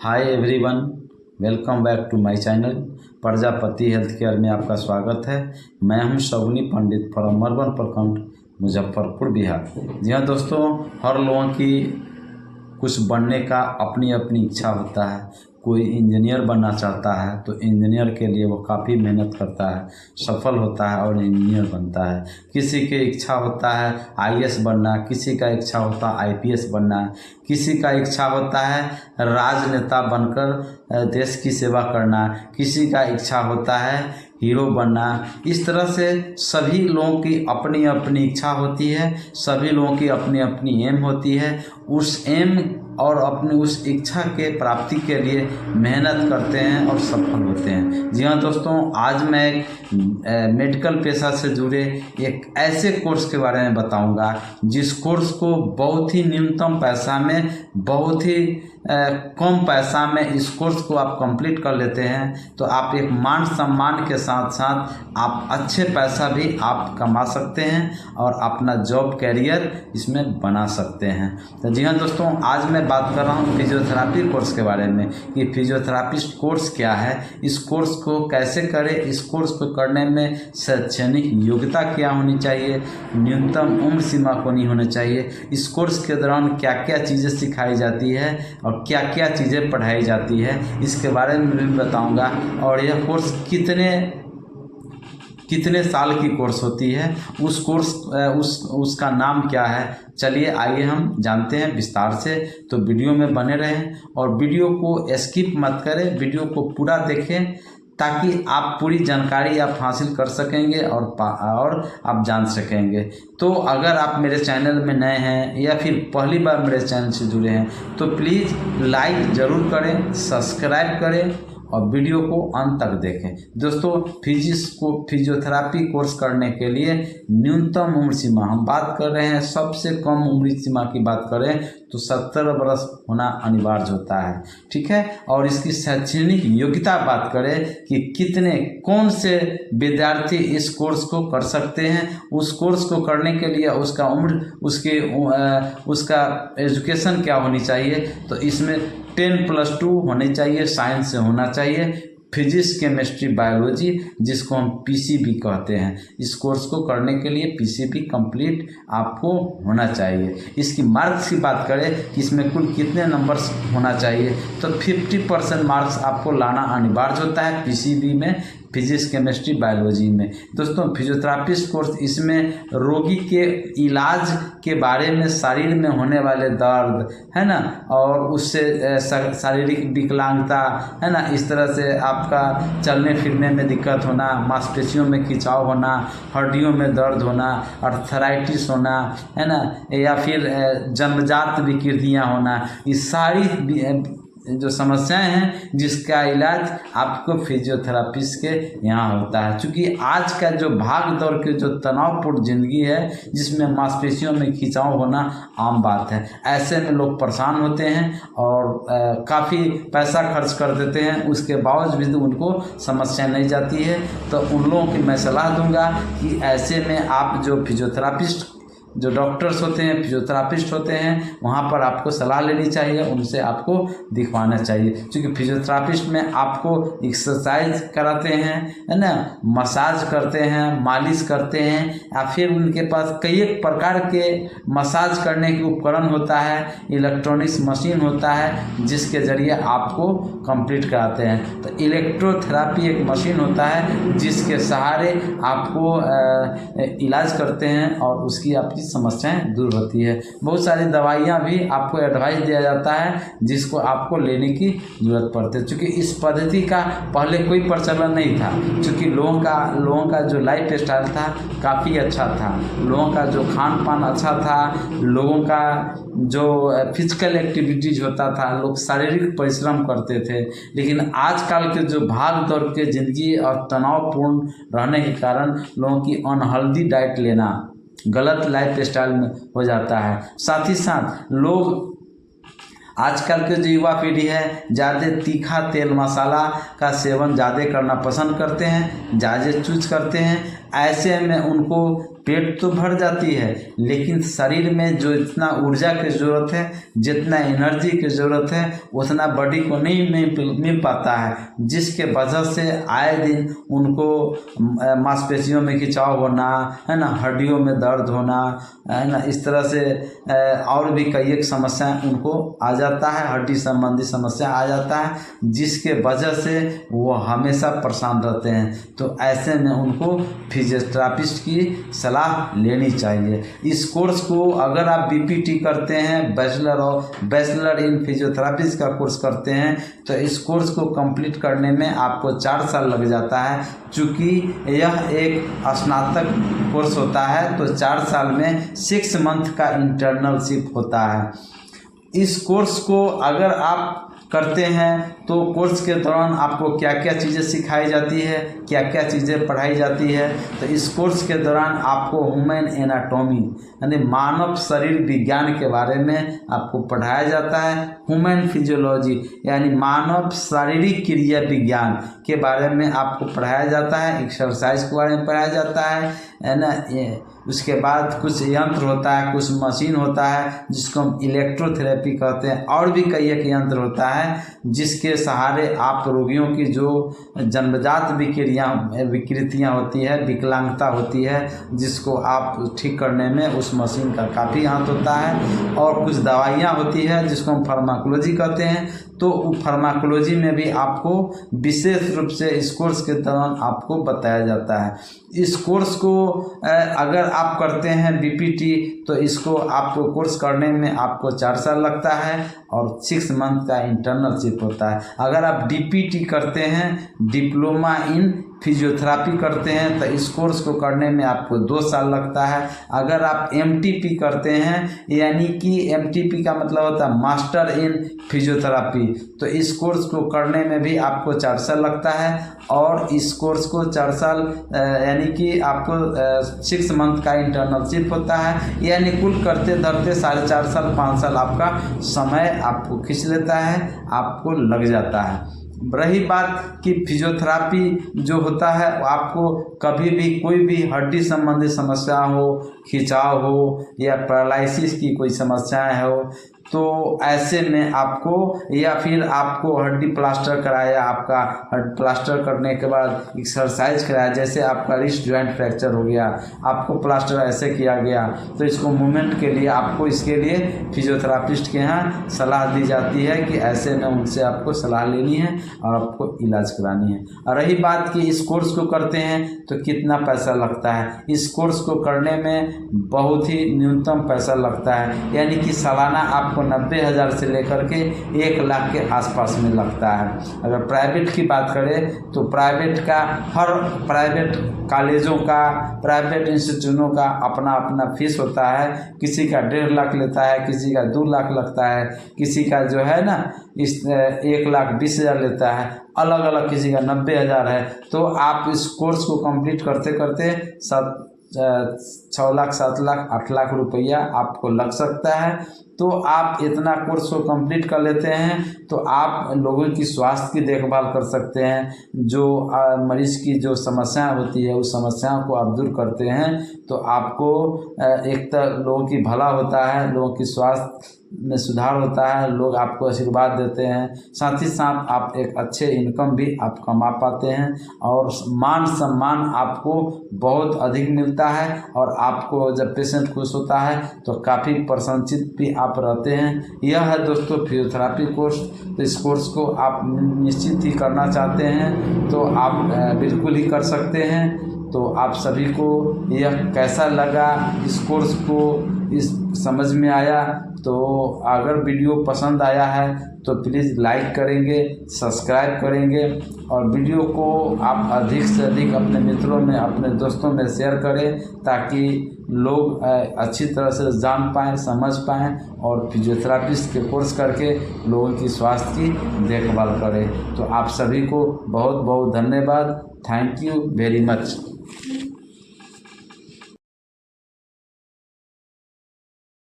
Hi everyone, welcome back to my channel Prajapati health care में आपका स्वागत है। मैं हूं शगुनी पंडित फ्रॉम मरवन प्रखंड, मुजफ्फरपुर, बिहार। जी हाँ दोस्तों, हर लोगों की कुछ बनने का अपनी अपनी इच्छा होता है। कोई इंजीनियर बनना चाहता है तो इंजीनियर के लिए वो काफ़ी मेहनत करता है, सफल होता है और इंजीनियर बनता है। किसी की इच्छा होता है आईएएस बनना, किसी का इच्छा होता है आईपीएस बनना, किसी का इच्छा होता है राजनेता बनकर देश की सेवा करना, किसी का इच्छा होता है हीरो बनना। इस तरह से सभी लोगों की अपनी अपनी इच्छा होती है, सभी लोगों की अपनी अपनी एम होती है। उस एम और अपनी उस इच्छा के प्राप्ति के लिए मेहनत करते हैं और सफल होते हैं। जी हाँ दोस्तों, आज मैं एक मेडिकल पेशा से जुड़े एक ऐसे कोर्स के बारे में बताऊंगा जिस कोर्स को बहुत ही न्यूनतम पैसा में, बहुत ही कम पैसा में इस कोर्स को आप कंप्लीट कर लेते हैं तो आप एक मान सम्मान के साथ साथ आप अच्छे पैसा भी आप कमा सकते हैं और अपना जॉब कैरियर इसमें बना सकते हैं। तो जी हाँ दोस्तों, आज मैं बात कर रहा हूँ फिजियोथेरापी कोर्स के बारे में कि फिजियोथेरापिस्ट कोर्स क्या है, इस कोर्स को कैसे करें, इस कोर्स को करने में शैक्षणिक योग्यता क्या होनी चाहिए, न्यूनतम उम्र सीमा को नहीं होना चाहिए, इस कोर्स के दौरान क्या क्या चीज़ें सिखाई जाती है और क्या क्या चीज़ें पढ़ाई जाती है, इसके बारे में भी बताऊंगा। और यह कोर्स कितने साल की कोर्स होती है, उस कोर्स उसका नाम क्या है, चलिए आइए हम जानते हैं विस्तार से। तो वीडियो में बने रहें और वीडियो को स्किप मत करें, वीडियो को पूरा देखें ताकि आप पूरी जानकारी आप हासिल कर सकेंगे और आप जान सकेंगे। तो अगर आप मेरे चैनल में नए हैं या फिर पहली बार मेरे चैनल से जुड़े हैं तो प्लीज़ लाइक ज़रूर करें, सब्सक्राइब करें और वीडियो को अंत तक देखें। दोस्तों, फिजियोथेरापी कोर्स करने के लिए न्यूनतम उम्र सीमा हम बात कर रहे हैं, सबसे कम उम्र सीमा की बात करें तो 70 वर्ष होना अनिवार्य होता है, ठीक है। और इसकी शैक्षणिक योग्यता बात करें कि कौन से विद्यार्थी इस कोर्स को कर सकते हैं, उस कोर्स को करने के लिए उसका उम्र, उसका एजुकेशन क्या होनी चाहिए, तो इसमें 10+2 होने चाहिए, साइंस से होना चाहिए, फिजिक्स, केमिस्ट्री, बायोलॉजी, जिसको हम पीसीबी कहते हैं। इस कोर्स को करने के लिए पीसीबी कंप्लीट आपको होना चाहिए। इसकी मार्क्स की बात करें कि इसमें कुल कितने नंबर्स होना चाहिए, तो 50% मार्क्स आपको लाना अनिवार्य होता है पीसीबी में, फिजिक्स, केमिस्ट्री, बायोलॉजी में। दोस्तों, फिजियोथेरापिस्ट कोर्स इसमें रोगी के इलाज के बारे में, शरीर में होने वाले दर्द है ना, और उससे शारीरिक विकलांगता है ना, इस तरह से आपका चलने फिरने में दिक्कत होना, मांसपेशियों में खिंचाव होना, हड्डियों में दर्द होना, आर्थराइटिस होना है ना, या फिर जन्मजात विकृतियाँ होना, ये सारी जो समस्याएं हैं जिसका इलाज आपको फिजियोथेरापिस्ट के यहाँ होता है। क्योंकि आज का जो भाग दौड़ के जो तनावपूर्ण ज़िंदगी है जिसमें मांसपेशियों में खिंचाव होना आम बात है, ऐसे में लोग परेशान होते हैं और काफ़ी पैसा खर्च कर देते हैं, उसके बावजूद भी उनको समस्या नहीं जाती है। तो उन लोगों की मैं सलाह दूंगा कि ऐसे में आप जो फिजियोथेरापिस्ट, जो डॉक्टर्स होते हैं, फिजियोथेरापिस्ट होते हैं, वहाँ पर आपको सलाह लेनी चाहिए, उनसे आपको दिखवाना चाहिए। क्योंकि फिजियोथेरापिस्ट में आपको एक्सरसाइज कराते हैं है ना, मसाज करते हैं, मालिश करते हैं, या फिर उनके पास कई एक प्रकार के मसाज करने के उपकरण होता है, इलेक्ट्रॉनिक्स मशीन होता है जिसके ज़रिए आपको कंप्लीट कराते हैं। तो इलेक्ट्रोथेरापी एक मशीन होता है जिसके सहारे आपको इलाज करते हैं और उसकी आपकी समस्याएं दूर होती है। बहुत सारी दवाइयां भी आपको एडवाइस दिया जाता है जिसको आपको लेने की जरूरत पड़ती है। क्योंकि इस पद्धति का पहले कोई प्रचलन नहीं था, क्योंकि लोगों का जो लाइफ स्टाइल था काफ़ी अच्छा था, लोगों का जो खान पान अच्छा था, लोगों का जो फिजिकल एक्टिविटीज होता था, लोग शारीरिक परिश्रम करते थे। लेकिन आजकल के जो भाग दौड़ के ज़िंदगी और तनावपूर्ण रहने के कारण लोगों की अनहेल्दी डाइट लेना, गलत लाइफ स्टाइल में हो जाता है। साथ ही साथ लोग आजकल के जो युवा पीढ़ी है ज़्यादा तीखा तेल मसाला का सेवन ज़्यादा करना पसंद करते हैं, ज़्यादा चूज करते हैं। ऐसे में उनको पेट तो भर जाती है, लेकिन शरीर में जो इतना ऊर्जा की ज़रूरत है, जितना एनर्जी की ज़रूरत है, उतना बॉडी को नहीं मिल पाता है, जिसके वजह से आए दिन उनको मांसपेशियों में खिंचाव होना, है ना, हड्डियों में दर्द होना, है ना, इस तरह से और भी कई एक समस्याएं उनको आ जाता है, हड्डी संबंधी समस्या आ जाता है, जिसके वजह से वो हमेशा परेशान रहते हैं। तो ऐसे में उनको फिजियोथेरापिस्ट की सलाह लेनी चाहिए। इस कोर्स को अगर आप बीपीटी करते हैं, बैचलर इन फिजियोथेरापिस्ट का कोर्स करते हैं, तो इस कोर्स को कंप्लीट करने में आपको 4 साल लग जाता है। चूँकि यह एक स्नातक कोर्स होता है, तो 4 साल में 6 मंथ का इंटर्नशिप होता है। इस कोर्स को अगर आप करते हैं तो कोर्स के दौरान आपको क्या क्या चीज़ें सिखाई जाती है, क्या क्या चीज़ें पढ़ाई जाती है। तो इस कोर्स के दौरान आपको ह्यूमन एनाटॉमी यानी मानव शरीर विज्ञान के बारे में आपको पढ़ाया जाता है। ह्यूमन फिजियोलॉजी यानी मानव शारीरिक क्रिया विज्ञान के बारे में आपको पढ़ाया जाता है। एक्सरसाइज के बारे में पढ़ाया जाता है ना। उसके बाद कुछ यंत्र होता है, कुछ मशीन होता है जिसको हम इलेक्ट्रोथेरेपी कहते हैं, और भी कई एक यंत्र होता है जिसके सहारे आप रोगियों की जो जन्मजात विकृतियाँ होती है, विकलांगता होती है, जिसको आप ठीक करने में उस मशीन का काफ़ी हाथ होता है। और कुछ दवाइयाँ होती है जिसको हम फार्माकोलॉजी कहते हैं। तो फार्माकोलॉजी में भी आपको विशेष रूप से इस कोर्स के दौरान आपको बताया जाता है। इस कोर्स को अगर आप करते हैं बीपीटी, तो इसको आपको कोर्स करने में आपको 4 साल लगता है और 6 मंथ का इंटर्नशिप होता है। अगर आप डीपीटी करते हैं, डिप्लोमा इन फिजियोथेरापी करते हैं, तो इस कोर्स को करने में आपको 2 साल लगता है। अगर आप एमटीपी करते हैं, यानी कि एमटीपी का मतलब होता है मास्टर इन फिजियोथेरापी, तो इस कोर्स को करने में भी आपको 4 साल लगता है। और इस कोर्स को 4 साल यानी कि आपको 6 मंथ का इंटर्नशिप होता है, यानी कुल करते धरते 4.5 साल 5 साल आपका समय आपको खींच लेता है, आपको लग जाता है। रही बात कि फिजियोथेरापी जो होता है आपको कभी भी कोई भी हड्डी संबंधी समस्या हो, खिंचाव हो या पैरालिसिस की कोई समस्याएं हो, तो ऐसे में आपको या फिर आपको हड्डी प्लास्टर कराया, आपका हड्डी प्लास्टर करने के बाद एक्सरसाइज कराया, जैसे आपका रिस्ट जॉइंट फ्रैक्चर हो गया, आपको प्लास्टर ऐसे किया गया, तो इसको मूवमेंट के लिए आपको इसके लिए फिजियोथेरापिस्ट के यहाँ सलाह दी जाती है कि ऐसे में उनसे आपको सलाह लेनी है और आपको इलाज करानी है। और रही बात कि इस कोर्स को करते हैं तो कितना पैसा लगता है, इस कोर्स को करने में बहुत ही न्यूनतम पैसा लगता है, यानी कि सालाना आपको 90,000 से लेकर के 1 लाख के आसपास में लगता है। अगर प्राइवेट की बात करें तो प्राइवेट का हर प्राइवेट कॉलेजों का, प्राइवेट इंस्टीट्यूटों का अपना अपना फीस होता है। किसी का 1.5 लाख लेता है, किसी का 2 लाख लगता है, किसी का जो है ना इस 1,20,000 लेता है, अलग अलग, किसी का 90,000 है। तो आप इस कोर्स को कंप्लीट करते करते 6 लाख 7 लाख 8 लाख रुपया आपको लग सकता है। तो आप इतना कोर्स को कंप्लीट कर लेते हैं तो आप लोगों की स्वास्थ्य की देखभाल कर सकते हैं। जो मरीज की जो समस्याएं होती है उस समस्याओं को आप दूर करते हैं, तो आपको एक तो लोगों की भला होता है, लोगों की स्वास्थ्य में सुधार होता है, लोग आपको आशीर्वाद देते हैं, साथ ही साथ आप एक अच्छे इनकम भी आप कमा पाते हैं और मान सम्मान आपको बहुत अधिक मिलता है। और आपको जब पेशेंट खुश होता है तो काफ़ी प्रसन्नचित भी आप रहते हैं। यह है दोस्तों फिजियोथेरापी कोर्स। तो इस कोर्स को आप निश्चित ही करना चाहते हैं तो आप बिल्कुल ही कर सकते हैं। तो आप सभी को यह कैसा लगा, इस कोर्स को इस समझ में आया, तो अगर वीडियो पसंद आया है तो प्लीज़ लाइक करेंगे, सब्सक्राइब करेंगे और वीडियो को आप अधिक से अधिक अपने मित्रों में, अपने दोस्तों में शेयर करें ताकि लोग अच्छी तरह से जान पाएँ, समझ पाएँ और फिजियोथेरापिस्ट के कोर्स करके लोगों की स्वास्थ्य की देखभाल करें। तो आप सभी को बहुत बहुत धन्यवाद। Thank you very much.